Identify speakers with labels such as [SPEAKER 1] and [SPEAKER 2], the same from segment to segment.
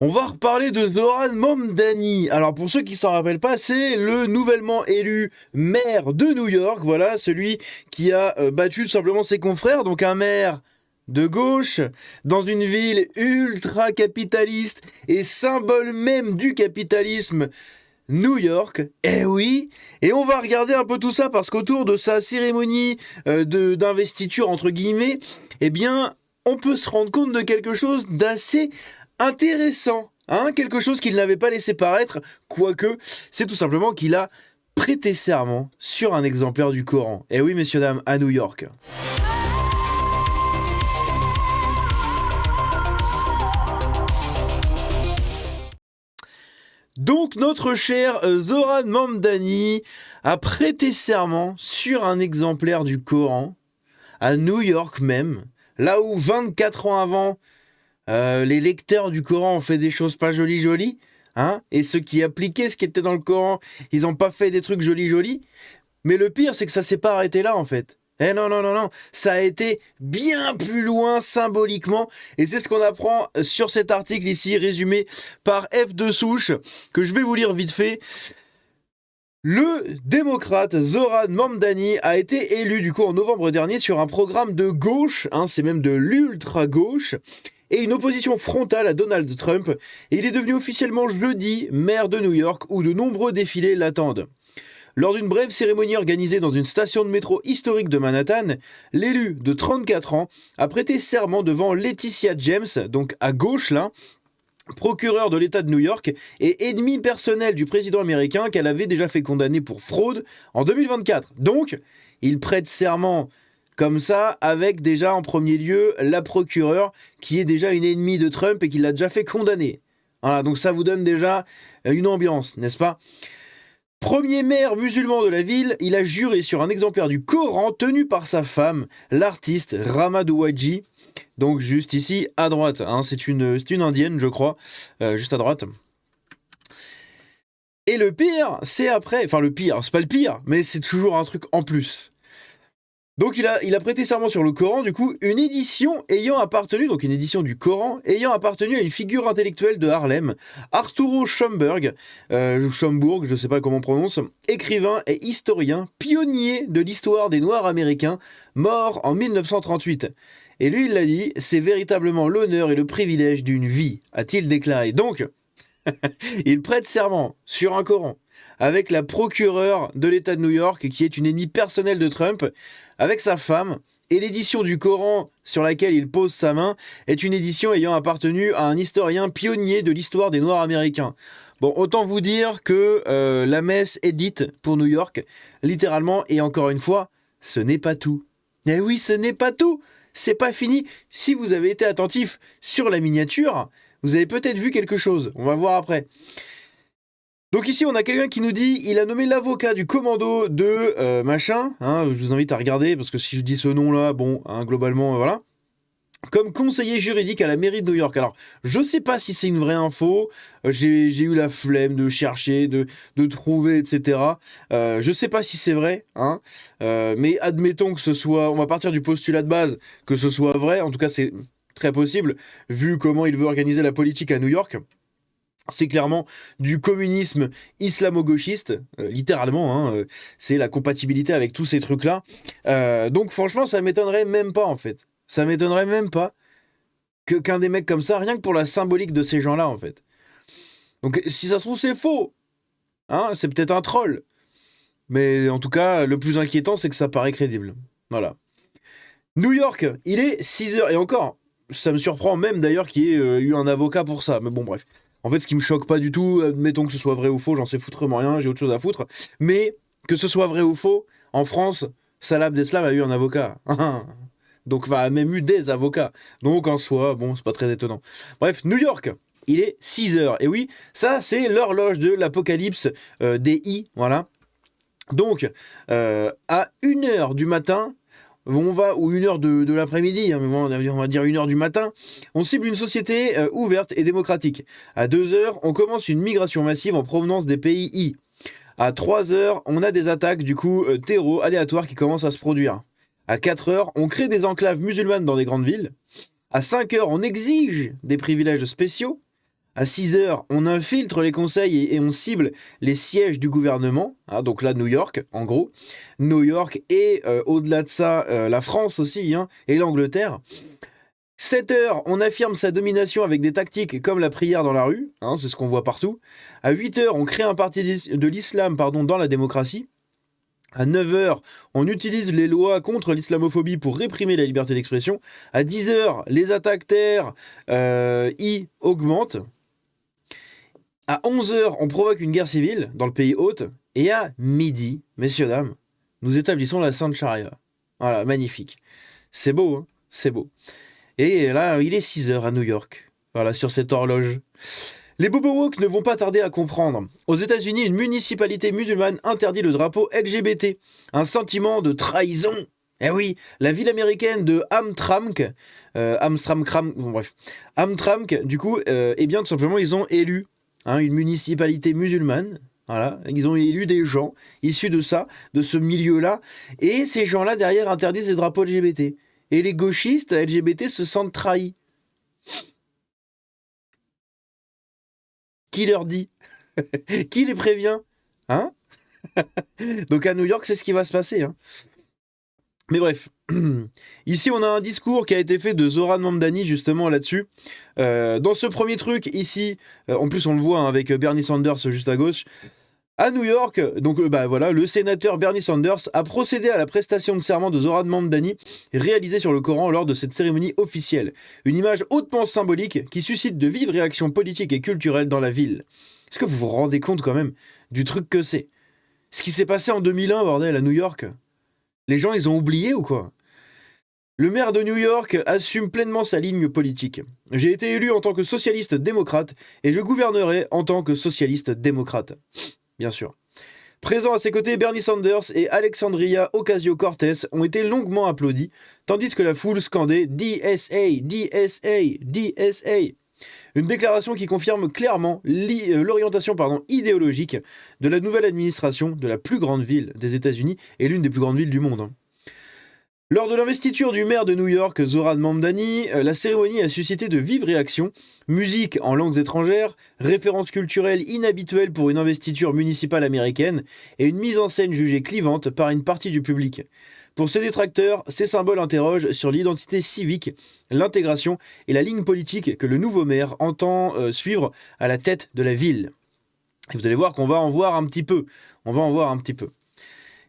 [SPEAKER 1] On va reparler de Zoran Mamdani. Alors pour ceux qui s'en rappellent pas, c'est le nouvellement élu maire de New York. Voilà, celui qui a battu tout simplement ses confrères. Donc un maire de gauche dans une ville ultra capitaliste et symbole même du capitalisme, New York. Eh oui. Et on va regarder un peu tout ça parce qu'autour de sa cérémonie d'investiture entre guillemets, eh bien on peut se rendre compte de quelque chose d'assez intéressant, hein, quelque chose qu'il n'avait pas laissé paraître, quoique c'est tout simplement qu'il a prêté serment sur un exemplaire du Coran. Et oui, messieurs, dames, à New York. Donc notre cher Zoran Mamdani a prêté serment sur un exemplaire du Coran, à New York même, là où 24 ans avant, les lecteurs du Coran ont fait des choses pas jolies, hein, et ceux qui appliquaient ce qui était dans le Coran, ils n'ont pas fait des trucs jolis. Mais le pire, c'est que ça s'est pas arrêté là, en fait. Eh non, ça a été bien plus loin symboliquement, et c'est ce qu'on apprend sur cet article ici, résumé par F de Souche, que je vais vous lire vite fait. Le démocrate Zoran Mamdani a été élu du coup en novembre dernier sur un programme de gauche, hein, c'est même de l'ultra-gauche, et une opposition frontale à Donald Trump, et il est devenu officiellement jeudi maire de New York où de nombreux défilés l'attendent. Lors d'une brève cérémonie organisée dans une station de métro historique de Manhattan, l'élu de 34 ans a prêté serment devant Laetitia James, donc à gauche là, procureur de l'État de New York et ennemi personnel du président américain qu'elle avait déjà fait condamner pour fraude en 2024. Donc, il prête serment comme ça, avec déjà en premier lieu la procureure qui est déjà une ennemie de Trump et qui l'a déjà fait condamner. Voilà, donc ça vous donne déjà une ambiance, n'est-ce pas ? Premier maire musulman de la ville, il a juré sur un exemplaire du Coran tenu par sa femme, l'artiste Rama Douadji. Donc juste ici à droite, hein, c'est une indienne je crois, juste à droite. Et le pire, c'est après, enfin le pire, c'est pas le pire, mais c'est toujours un truc en plus. Donc il a prêté serment sur le Coran, du coup, une édition du Coran, ayant appartenu à une figure intellectuelle de Harlem, Arturo Schomburg, je sais pas comment on prononce, écrivain et historien, pionnier de l'histoire des Noirs américains, mort en 1938. Et lui, il l'a dit, c'est véritablement l'honneur et le privilège d'une vie, a-t-il déclaré. Donc, il prête serment sur un Coran avec la procureure de l'État de New York, qui est une ennemie personnelle de Trump, avec sa femme, et l'édition du Coran sur laquelle il pose sa main est une édition ayant appartenu à un historien pionnier de l'histoire des Noirs américains. Bon, autant vous dire que la messe est dite pour New York, littéralement, et encore une fois, ce n'est pas tout. Eh oui, ce n'est pas tout. C'est pas fini. Si vous avez été attentif sur la miniature, vous avez peut-être vu quelque chose. On va voir après. Donc ici, on a quelqu'un qui nous dit il a nommé l'avocat du commando de machin. Hein, je vous invite à regarder parce que si je dis ce nom-là, bon, hein, globalement, voilà. Comme conseiller juridique à la mairie de New York. Alors, je sais pas si c'est une vraie info. J'ai eu la flemme de chercher, de trouver, etc. Je sais pas si c'est vrai, hein. Mais admettons que ce soit. On va partir du postulat de base que ce soit vrai. En tout cas, c'est très possible vu comment il veut organiser la politique à New York. C'est clairement du communisme islamo-gauchiste, littéralement, hein, c'est la compatibilité avec tous ces trucs-là. Donc franchement, ça m'étonnerait même pas, en fait. Ça m'étonnerait même pas qu'un des mecs comme ça, rien que pour la symbolique de ces gens-là, en fait. Donc si ça se trouve, c'est faux. Hein, c'est peut-être un troll. Mais en tout cas, le plus inquiétant, c'est que ça paraît crédible. Voilà. New York, il est 6h, et encore, ça me surprend même d'ailleurs qu'il y ait eu un avocat pour ça, mais bon bref. En fait, ce qui me choque pas du tout, admettons que ce soit vrai ou faux, j'en sais foutrement rien, j'ai autre chose à foutre, mais que ce soit vrai ou faux, en France, Salah Abdeslam a eu un avocat. Donc, a même eu des avocats. Donc, en soi, bon, c'est pas très étonnant. Bref, New York, il est 6h. Et oui, ça, c'est l'horloge de l'apocalypse des I, voilà. Donc, à 1h du matin, ou 1h de l'après-midi, hein, mais bon, on va dire 1h du matin, on cible une société ouverte et démocratique. À 2h, on commence une migration massive en provenance des pays I. À 3h, on a des attaques, du coup, terreau aléatoires qui commencent à se produire. À 4h, on crée des enclaves musulmanes dans des grandes villes. À 5h, on exige des privilèges spéciaux. À 6h, on infiltre les conseils et on cible les sièges du gouvernement. Hein, donc là, New York, en gros. New York et au-delà de ça, la France aussi, hein, et l'Angleterre. 7h, on affirme sa domination avec des tactiques comme la prière dans la rue. Hein, c'est ce qu'on voit partout. À 8h, on crée un parti de l'islam dans la démocratie. À 9h, on utilise les lois contre l'islamophobie pour réprimer la liberté d'expression. À 10h, les attaques terres augmentent. À 11h, on provoque une guerre civile dans le pays hôte. Et à midi, messieurs, dames, nous établissons la Sainte Charia. Voilà, magnifique. C'est beau, hein, c'est beau. Et là, il est 6h à New York. Voilà, sur cette horloge. Les bobo woke ne vont pas tarder à comprendre. Aux États-Unis, une municipalité musulmane interdit le drapeau LGBT. Un sentiment de trahison. Eh oui, la ville américaine de Hamtramck, du coup, eh bien, tout simplement, ils ont élu une municipalité musulmane. Voilà, ils ont élu des gens issus de ça, de ce milieu-là. Et ces gens-là, derrière, interdisent les drapeaux LGBT. Et les gauchistes LGBT se sentent trahis. Qui leur dit? Qui les prévient? Hein? Donc à New York, c'est ce qui va se passer. Hein. Mais bref, ici on a un discours qui a été fait de Zoran Mamdani justement là-dessus. Dans ce premier truc, ici, en plus on le voit avec Bernie Sanders juste à gauche, à New York, donc voilà, le sénateur Bernie Sanders a procédé à la prestation de serment de Zoran Mamdani réalisée sur le Coran lors de cette cérémonie officielle. Une image hautement symbolique qui suscite de vives réactions politiques et culturelles dans la ville. Est-ce que vous vous rendez compte quand même du truc que c'est? Ce qui s'est passé en 2001, bordel, à New York. Les gens, ils ont oublié ou quoi? Le maire de New York assume pleinement sa ligne politique. J'ai été élu en tant que socialiste démocrate et je gouvernerai en tant que socialiste démocrate. Bien sûr. Présents à ses côtés, Bernie Sanders et Alexandria Ocasio-Cortez ont été longuement applaudis, tandis que la foule scandait DSA, DSA, DSA. Une déclaration qui confirme clairement l'orientation idéologique de la nouvelle administration de la plus grande ville des États-Unis et l'une des plus grandes villes du monde. Lors de l'investiture du maire de New York, Zoran Mamdani, la cérémonie a suscité de vives réactions. Musique en langues étrangères, références culturelles inhabituelles pour une investiture municipale américaine et une mise en scène jugée clivante par une partie du public. Pour ses détracteurs, ces symboles interrogent sur l'identité civique, l'intégration et la ligne politique que le nouveau maire entend suivre à la tête de la ville. Et vous allez voir qu'on va en voir un petit peu.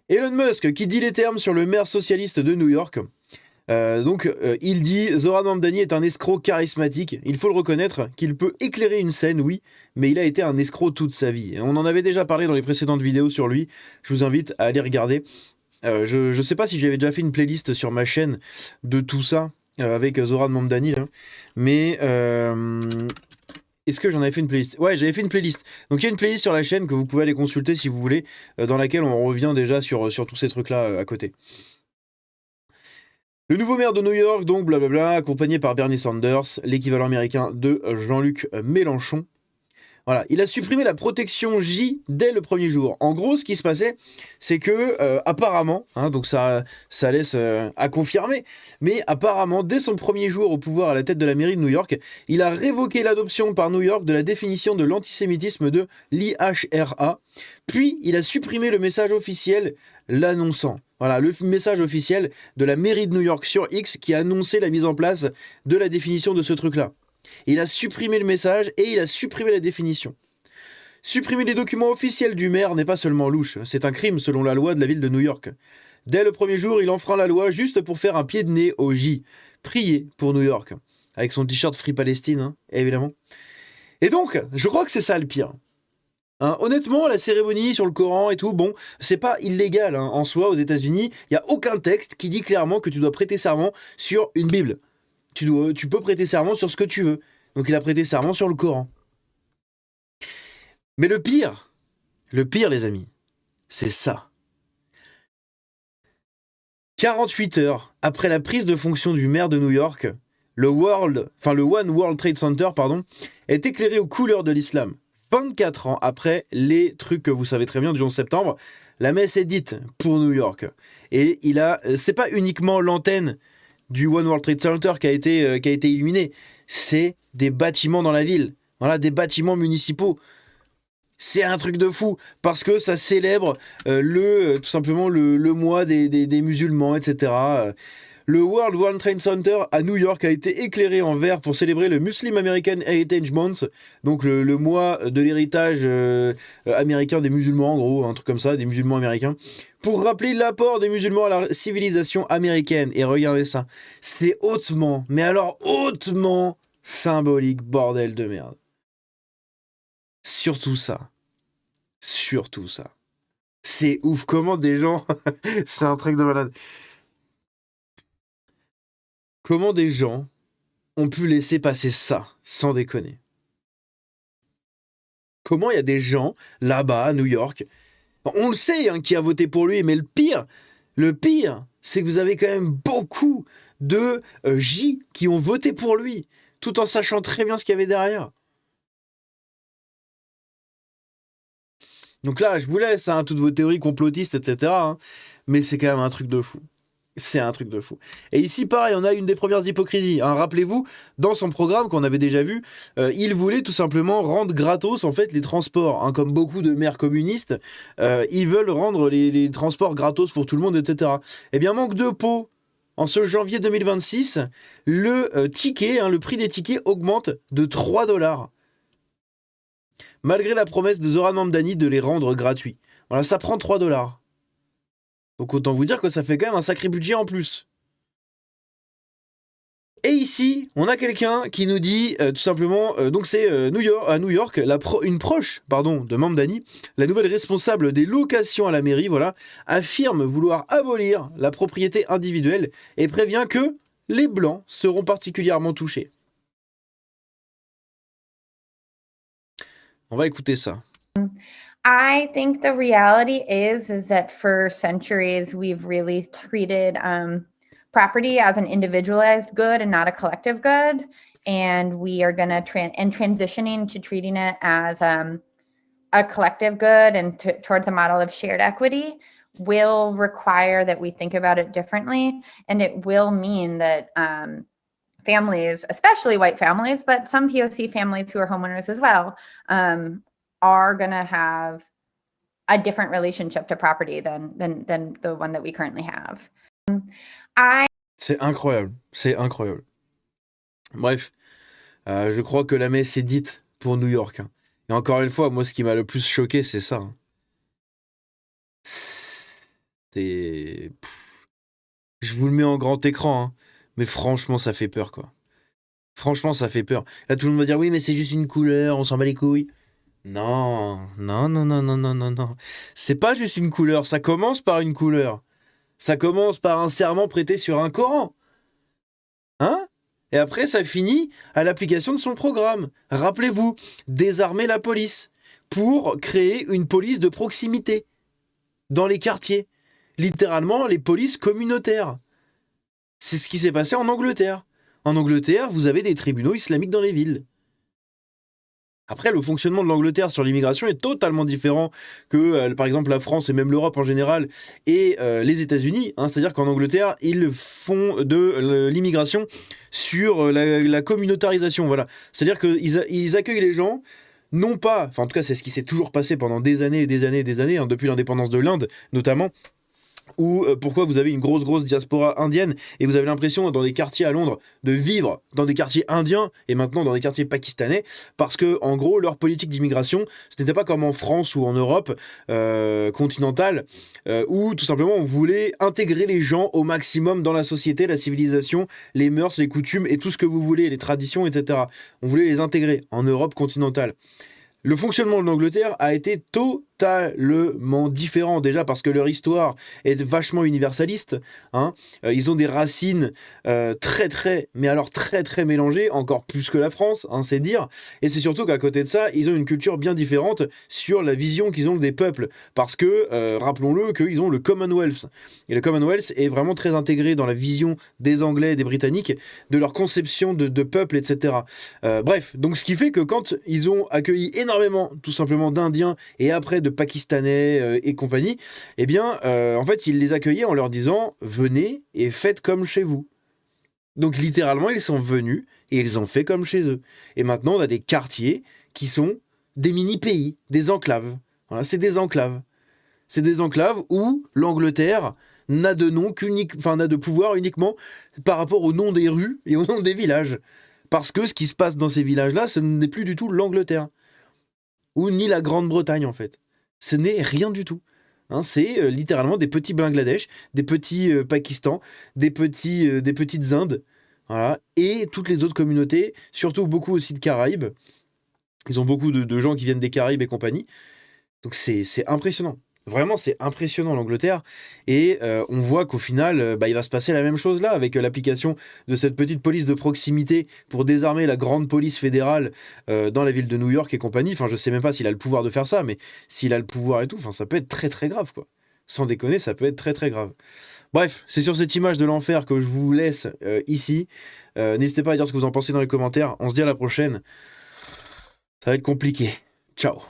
[SPEAKER 1] Elon Musk, qui dit les termes sur le maire socialiste de New York, il dit « Zoran Mamdani est un escroc charismatique. Il faut le reconnaître qu'il peut éclairer une scène, oui, mais il a été un escroc toute sa vie. » Et on en avait déjà parlé dans les précédentes vidéos sur lui. Je vous invite à aller regarder. Je sais pas si j'avais déjà fait une playlist sur ma chaîne de tout ça avec Zoran Mamdani, là. Mais est-ce que j'en avais fait une playlist? Ouais, j'avais fait une playlist. Donc il y a une playlist sur la chaîne que vous pouvez aller consulter si vous voulez, dans laquelle on revient déjà sur tous ces trucs-là à côté. Le nouveau maire de New York, donc blablabla, accompagné par Bernie Sanders, l'équivalent américain de Jean-Luc Mélenchon. Voilà, il a supprimé la protection J dès le premier jour. En gros, ce qui se passait, c'est que, apparemment, donc ça laisse à confirmer, mais apparemment, dès son premier jour au pouvoir à la tête de la mairie de New York, il a révoqué l'adoption par New York de la définition de l'antisémitisme de l'IHRA, puis il a supprimé le message officiel l'annonçant. Voilà, le message officiel de la mairie de New York sur X qui annonçait la mise en place de la définition de ce truc-là. Il a supprimé le message et il a supprimé la définition. Supprimer les documents officiels du maire n'est pas seulement louche, c'est un crime selon la loi de la ville de New York. Dès le premier jour, il enfreint la loi juste pour faire un pied de nez au J. Prier pour New York. Avec son t-shirt Free Palestine, évidemment. Et donc, je crois que c'est ça le pire. Honnêtement, la cérémonie sur le Coran et tout, bon, c'est pas illégal en soi aux États-Unis. Il n'y a aucun texte qui dit clairement que tu dois prêter serment sur une Bible. Tu peux prêter serment sur ce que tu veux. Donc il a prêté serment sur le Coran. Mais le pire, les amis, c'est ça. 48 heures après la prise de fonction du maire de New York, le One World Trade Center, est éclairé aux couleurs de l'islam. 24 ans après les trucs que vous savez très bien du 11 septembre, la messe est dite pour New York. Et c'est pas uniquement l'antenne du One World Trade Center qui a été illuminé, c'est des bâtiments dans la ville. Voilà, des bâtiments municipaux. C'est un truc de fou, parce que ça célèbre tout simplement le mois des musulmans, etc. Le World One Trade Center à New York a été éclairé en vert pour célébrer le Muslim American Heritage Month, donc le mois de l'héritage américain des musulmans, en gros, un truc comme ça, des musulmans américains, pour rappeler l'apport des musulmans à la civilisation américaine. Et regardez ça, c'est hautement, mais alors hautement symbolique, bordel de merde. Surtout ça. Surtout ça. C'est ouf, comment des gens... c'est un truc de malade. Comment des gens ont pu laisser passer ça, sans déconner? Comment il y a des gens, là-bas, à New York, on le sait qui a voté pour lui, mais le pire, c'est que vous avez quand même beaucoup de J qui ont voté pour lui, tout en sachant très bien ce qu'il y avait derrière. Donc là, je vous laisse toutes vos théories complotistes, etc. Mais c'est quand même un truc de fou. C'est un truc de fou. Et ici, pareil, on a une des premières hypocrisies. Rappelez-vous, dans son programme qu'on avait déjà vu, il voulait tout simplement rendre gratos en fait les transports. Comme beaucoup de maires communistes, ils veulent rendre les transports gratos pour tout le monde, etc. Eh bien, manque de peau. En ce janvier 2026, le ticket, le prix des tickets augmente de 3 $. Malgré la promesse de Zoran Mamdani de les rendre gratuits. Voilà, ça prend 3 $. Donc autant vous dire que ça fait quand même un sacré budget en plus. Et ici, on a quelqu'un qui nous dit tout simplement, donc c'est à New York, une proche de Mamdani, la nouvelle responsable des locations à la mairie, voilà, affirme vouloir abolir la propriété individuelle et prévient que les Blancs seront particulièrement touchés. On va écouter ça.
[SPEAKER 2] I think the reality is that for centuries we've really treated property as an individualized good and not a collective good, and we are going to transitioning to treating it as a collective good and towards a model of shared equity will require that we think about it differently, and it will mean that families, especially white families, but some POC families who are homeowners as well, are going to have a different relationship to property than the one that we currently have.
[SPEAKER 1] C'est incroyable, c'est incroyable. Bref, je crois que la messe est dite pour New York. Et encore une fois, moi, ce qui m'a le plus choqué, c'est ça. Je vous le mets en grand écran, mais franchement, ça fait peur, quoi. Franchement, ça fait peur. Là, tout le monde va dire, oui, mais c'est juste une couleur, on s'en bat les couilles. Non. C'est pas juste une couleur, ça commence par une couleur. Ça commence par un serment prêté sur un Coran. Et après, ça finit à l'application de son programme. Rappelez-vous, désarmer la police pour créer une police de proximité dans les quartiers. Littéralement, les polices communautaires. C'est ce qui s'est passé en Angleterre. En Angleterre, vous avez des tribunaux islamiques dans les villes. Après, le fonctionnement de l'Angleterre sur l'immigration est totalement différent que, par exemple, la France et même l'Europe en général et les États-Unis. C'est-à-dire qu'en Angleterre, ils font de l'immigration sur la communautarisation. Voilà. C'est-à-dire qu'ils accueillent les gens, non pas... Enfin, en tout cas, c'est ce qui s'est toujours passé pendant des années et des années et des années, depuis l'indépendance de l'Inde, notamment... Ou pourquoi vous avez une grosse diaspora indienne et vous avez l'impression dans des quartiers à Londres de vivre dans des quartiers indiens et maintenant dans des quartiers pakistanais parce que en gros leur politique d'immigration ce n'était pas comme en France ou en Europe continentale où tout simplement on voulait intégrer les gens au maximum dans la société, la civilisation, les mœurs, les coutumes et tout ce que vous voulez, les traditions, etc. On voulait les intégrer en Europe continentale. Le fonctionnement de l'Angleterre a été totalement différent, déjà parce que leur histoire est vachement universaliste. Ils ont des racines très mélangées, encore plus que la France, c'est dire. Et c'est surtout qu'à côté de ça, ils ont une culture bien différente sur la vision qu'ils ont des peuples. Parce que, rappelons-le, qu'ils ont le Commonwealth. Et le Commonwealth est vraiment très intégré dans la vision des Anglais et des Britanniques, de leur conception de peuple, etc. Bref, donc ce qui fait que quand ils ont accueilli énormément, tout simplement, d'Indiens et après de Pakistanais et compagnie, eh bien, en fait, ils les accueillaient en leur disant « Venez et faites comme chez vous ». Donc, littéralement, ils sont venus et ils ont fait comme chez eux. Et maintenant, on a des quartiers qui sont des mini-pays, des enclaves. Voilà, c'est des enclaves. C'est des enclaves où l'Angleterre n'a de nom n'a de pouvoir uniquement par rapport au nom des rues et au nom des villages. Parce que ce qui se passe dans ces villages-là, ce n'est plus du tout l'Angleterre. Ou ni la Grande-Bretagne, en fait. Ce n'est rien du tout. Hein, c'est littéralement des petits Bangladesh, des petits Pakistan, des petites Indes, voilà, et toutes les autres communautés, surtout beaucoup aussi de Caraïbes. Ils ont beaucoup de gens qui viennent des Caraïbes et compagnie. Donc c'est impressionnant. Vraiment, c'est impressionnant l'Angleterre. Et on voit qu'au final, il va se passer la même chose là, avec l'application de cette petite police de proximité pour désarmer la grande police fédérale dans la ville de New York et compagnie. Enfin, je sais même pas s'il a le pouvoir de faire ça, mais s'il a le pouvoir et tout, enfin, ça peut être très très grave, quoi. Sans déconner, ça peut être très très grave. Bref, c'est sur cette image de l'enfer que je vous laisse ici. N'hésitez pas à dire ce que vous en pensez dans les commentaires. On se dit à la prochaine. Ça va être compliqué. Ciao.